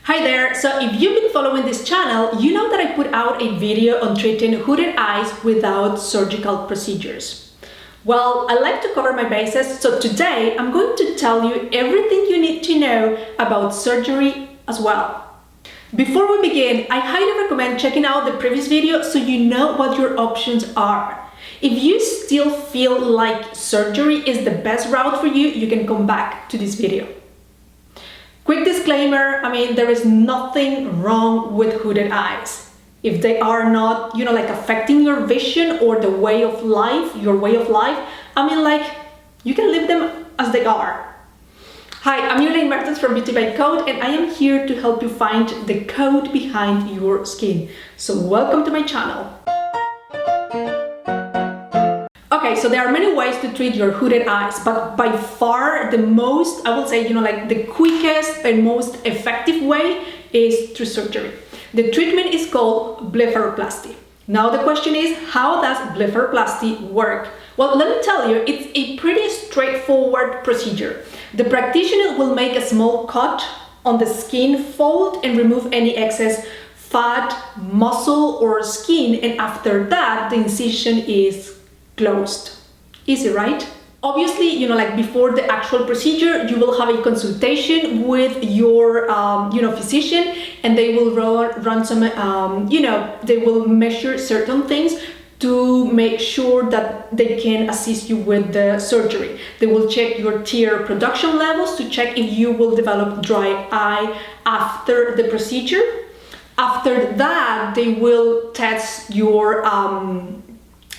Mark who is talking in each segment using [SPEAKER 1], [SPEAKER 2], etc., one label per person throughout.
[SPEAKER 1] Hi there! So if you've been following this channel, you know that I put out a video on treating hooded eyes without surgical procedures. Well, I like to cover my bases, so today I'm going to tell you everything you need to know about surgery as well. Before we begin, I highly recommend checking out the previous video so you know what your options are. If you still feel like surgery is the best route for you, you can come back to this video. Quick disclaimer, there is nothing wrong with hooded eyes. If they are not, affecting your vision or the way of life, your way of life, you can leave them as they are. Hi, I'm Elaine Mertens from Beauty by Code, and I am here to help you find the code behind your skin. So welcome to my channel. Okay, so there are many ways to treat your hooded eyes, but by far the most, I would say, the quickest and most effective way is through surgery. The treatment is called blepharoplasty. Now the question is, how does blepharoplasty work? Well, let me tell you, it's a pretty straightforward procedure. The practitioner will make a small cut on the skin fold and remove any excess fat, muscle, or skin, and after that, the incision is closed. Easy, right? Obviously, before the actual procedure, you will have a consultation with your, physician, and they will run some, they will measure certain things to make sure that they can assist you with the surgery. They will check your tear production levels to check if you will develop dry eye after the procedure. After that, they will test your,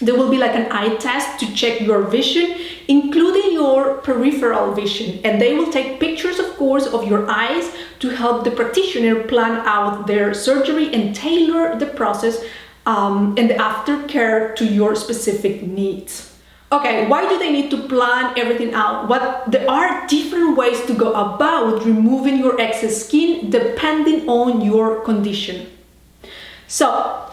[SPEAKER 1] there will be like an eye test to check your vision, including your peripheral vision. And they will take pictures, of course, of your eyes to help the practitioner plan out their surgery and tailor the process and the aftercare to your specific needs. Okay, why do they need to plan everything out? Well, there are different ways to go about removing your excess skin depending on your condition. So,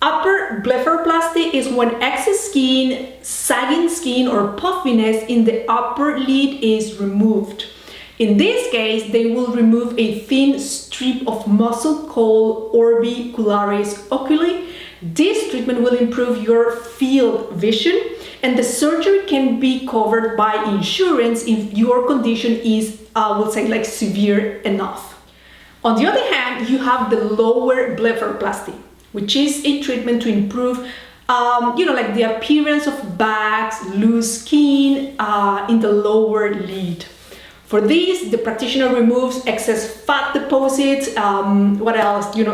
[SPEAKER 1] upper blepharoplasty is when excess skin, sagging skin, or puffiness in the upper lid is removed. In this case, they will remove a thin strip of muscle called orbicularis oculi. This treatment will improve your field vision, and the surgery can be covered by insurance if your condition is, severe enough. On the other hand, you have the lower blepharoplasty, which is a treatment to improve, the appearance of bags, loose skin in the lower lid. For this, the practitioner removes excess fat deposits,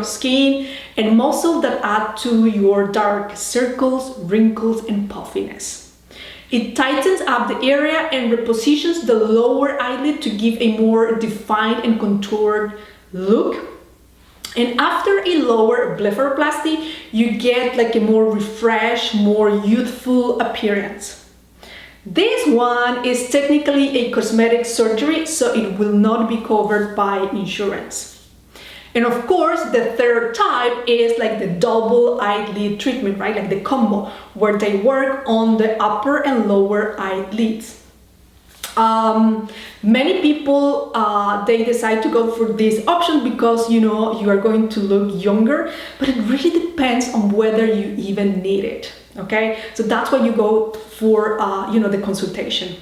[SPEAKER 1] skin and muscle that add to your dark circles, wrinkles, and puffiness. It tightens up the area and repositions the lower eyelid to give a more defined and contoured look. And after a lower blepharoplasty, you get like a more refreshed, more youthful appearance. This one is technically a cosmetic surgery, so it will not be covered by insurance. And of course, the third type is like the double eyelid treatment, right? Like the combo, where they work on the upper and lower eyelids. Many people, they decide to go for this option because, you are going to look younger, but it really depends on whether you even need it, okay? So that's why you go for, the consultation.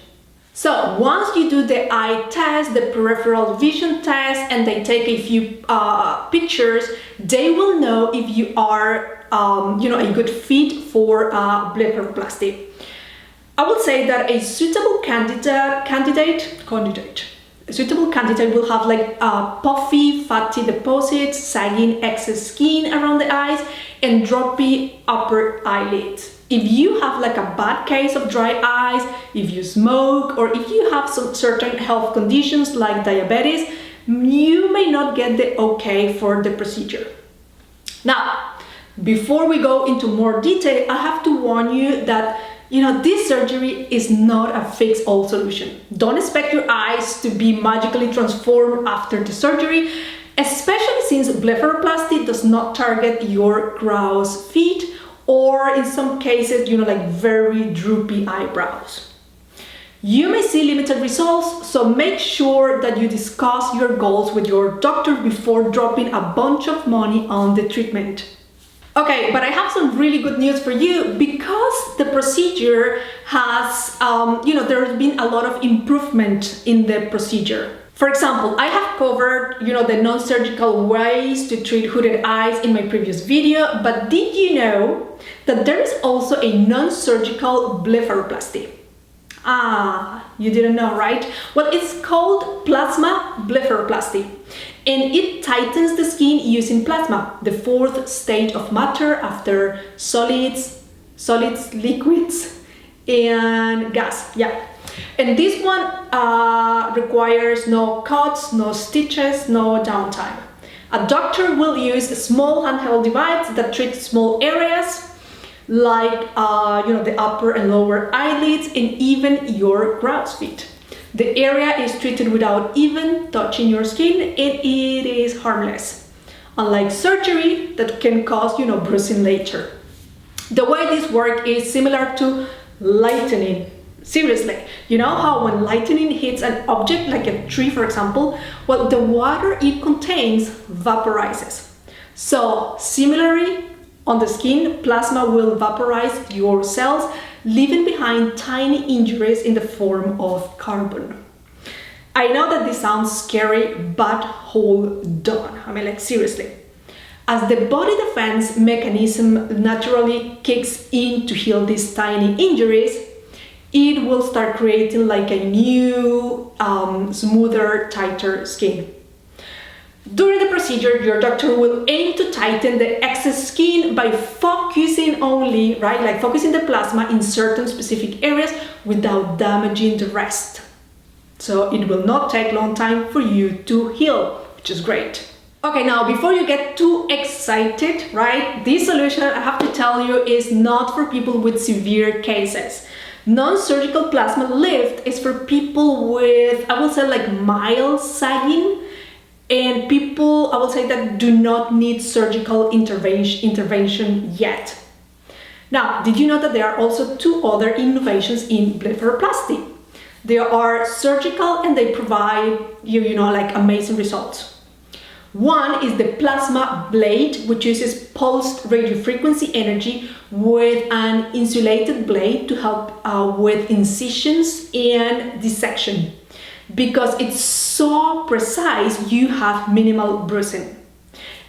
[SPEAKER 1] So once you do the eye test, the peripheral vision test, and they take a few pictures, they will know if you are, a good fit for blepharoplasty. I would say that a suitable candidate will have like puffy, fatty deposits, sagging excess skin around the eyes, and droopy upper eyelids. If you have like a bad case of dry eyes, if you smoke, or if you have some certain health conditions like diabetes, you may not get the okay for the procedure. Now, before we go into more detail, I have to warn you that this surgery is not a fix-all solution. Don't expect your eyes to be magically transformed after the surgery, especially since blepharoplasty does not target your crow's feet or in some cases, very droopy eyebrows. You may see limited results, so make sure that you discuss your goals with your doctor before dropping a bunch of money on the treatment. Okay, but I have some really good news for you because the procedure has, there's been a lot of improvement in the procedure. For example, I have covered, the non-surgical ways to treat hooded eyes in my previous video, but did you know that there is also a non-surgical blepharoplasty? Ah, you didn't know, right? Well, it's called plasma blepharoplasty, and it tightens the skin using plasma, the fourth state of matter after solids, liquids, and gas. Yeah. And this one requires no cuts, no stitches, no downtime. A doctor will use a small handheld device that treats small areas like the upper and lower eyelids and even your crow's feet. The area is treated without even touching your skin, and it is harmless, unlike surgery that can cause bruising later. The way this works is similar to lightning. Seriously, you know how when lightning hits an object like a tree, for example, well, the water it contains vaporizes. So similarly, on the skin, plasma will vaporize your cells, leaving behind tiny injuries in the form of carbon. I know that this sounds scary, but hold on. I mean, seriously. As the body defense mechanism naturally kicks in to heal these tiny injuries, it will start creating like a new, smoother, tighter skin. During the procedure, your doctor will aim to tighten the excess skin by focusing only, right? Like focusing the plasma in certain specific areas without damaging the rest. So it will not take a long time for you to heal, which is great. Okay, now before you get too excited, right? This solution, I have to tell you, is not for people with severe cases. Non-surgical plasma lift is for people with, I will say, like mild sagging, and people, I will say, that do not need surgical intervention yet. Now, did you know that there are also two other innovations in blepharoplasty? They are surgical and they provide like amazing results. One is the plasma blade, which uses pulsed radiofrequency energy with an insulated blade to help with incisions and dissection. Because it's so precise, you have minimal bruising.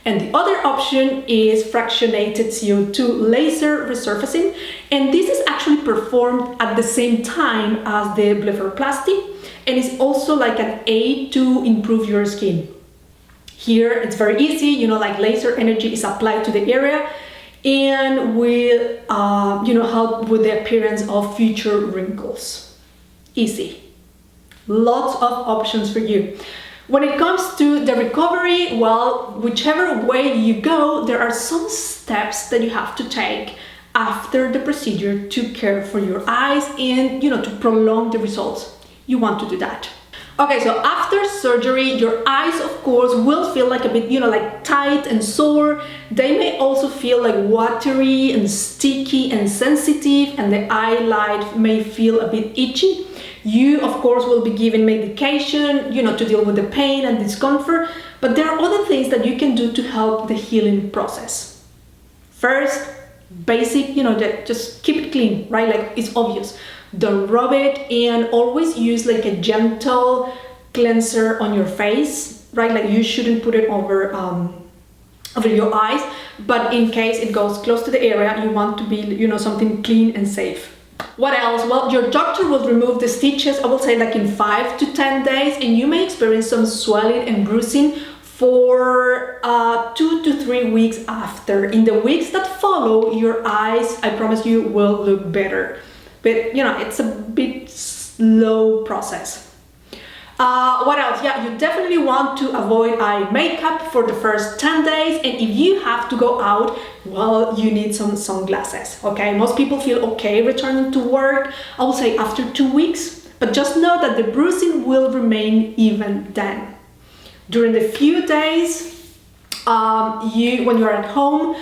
[SPEAKER 1] And the other option is fractionated CO2 laser resurfacing, and this is actually performed at the same time as the blepharoplasty, and it's also like an aid to improve your skin. Here it's very easy, like laser energy is applied to the area and will help with the appearance of future wrinkles. Easy. Lots of options for you. When it comes to the recovery, well, whichever way you go, there are some steps that you have to take after the procedure to care for your eyes and, to prolong the results. You want to do that. Okay, so after surgery, your eyes, of course, will feel like a bit, like tight and sore. They may also feel like watery and sticky and sensitive, and the eyelid may feel a bit itchy. You, of course, will be given medication, to deal with the pain and discomfort, but there are other things that you can do to help the healing process. First, basic, just keep it clean, right? Like it's obvious. Don't rub it, and always use like a gentle cleanser on your face, right? Like you shouldn't put it over your eyes, but in case it goes close to the area, you want to be, something clean and safe. What else? Well, your doctor will remove the stitches, I will say like in 5 to 10 days, and you may experience some swelling and bruising for 2 to 3 weeks after. In the weeks that follow, your eyes, I promise you, will look better. But, it's a bit slow process. What else? Yeah, you definitely want to avoid eye makeup for the first 10 days, and if you have to go out, well, you need some sunglasses, okay? Most people feel okay returning to work, I will say after 2 weeks, but just know that the bruising will remain even then. During the few days, when you're at home,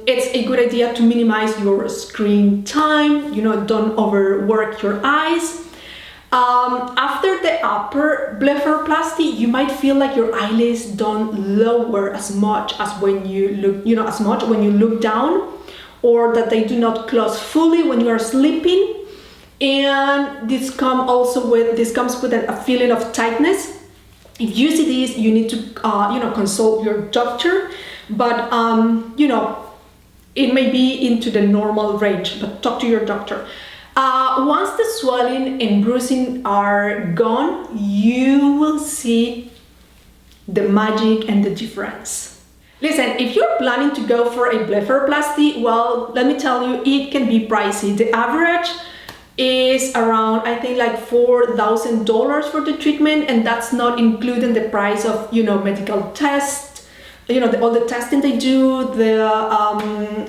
[SPEAKER 1] it's a good idea to minimize your screen time, don't overwork your eyes. After the upper blepharoplasty, you might feel like your eyelids don't lower as much as when you look down, or that they do not close fully when you are sleeping. And this comes with a feeling of tightness. If you see this, you need to consult your doctor, but it may be into the normal range, but talk to your doctor. Once the swelling and bruising are gone, you will see the magic and the difference. Listen, if you're planning to go for a blepharoplasty, well, let me tell you, it can be pricey. The average is around, I think, like $4,000 for the treatment, and that's not including the price of medical tests, all the testing they do, the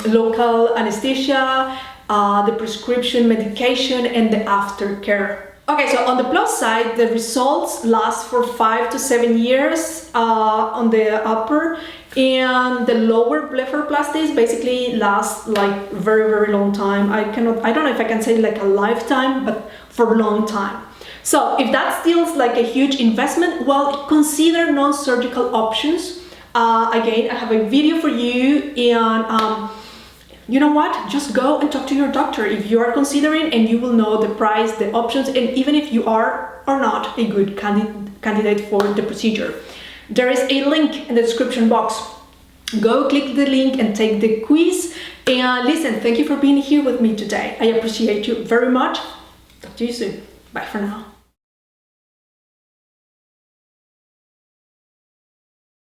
[SPEAKER 1] local anesthesia, the prescription medication, and the aftercare. Okay, so on the plus side, the results last for 5 to 7 years on the upper, and the lower blepharoplasties basically last like very, very long time. I don't know if I can say like a lifetime, but for a long time. So if that feels like a huge investment, well, consider non-surgical options. Again, I have a video for you, and you know what? Just go and talk to your doctor if you are considering, and you will know the price, the options, and even if you are or not a good candidate for the procedure. There is a link in the description box. Go click the link and take the quiz. And listen, thank you for being here with me today. I appreciate you very much. Talk to you soon. Bye for now.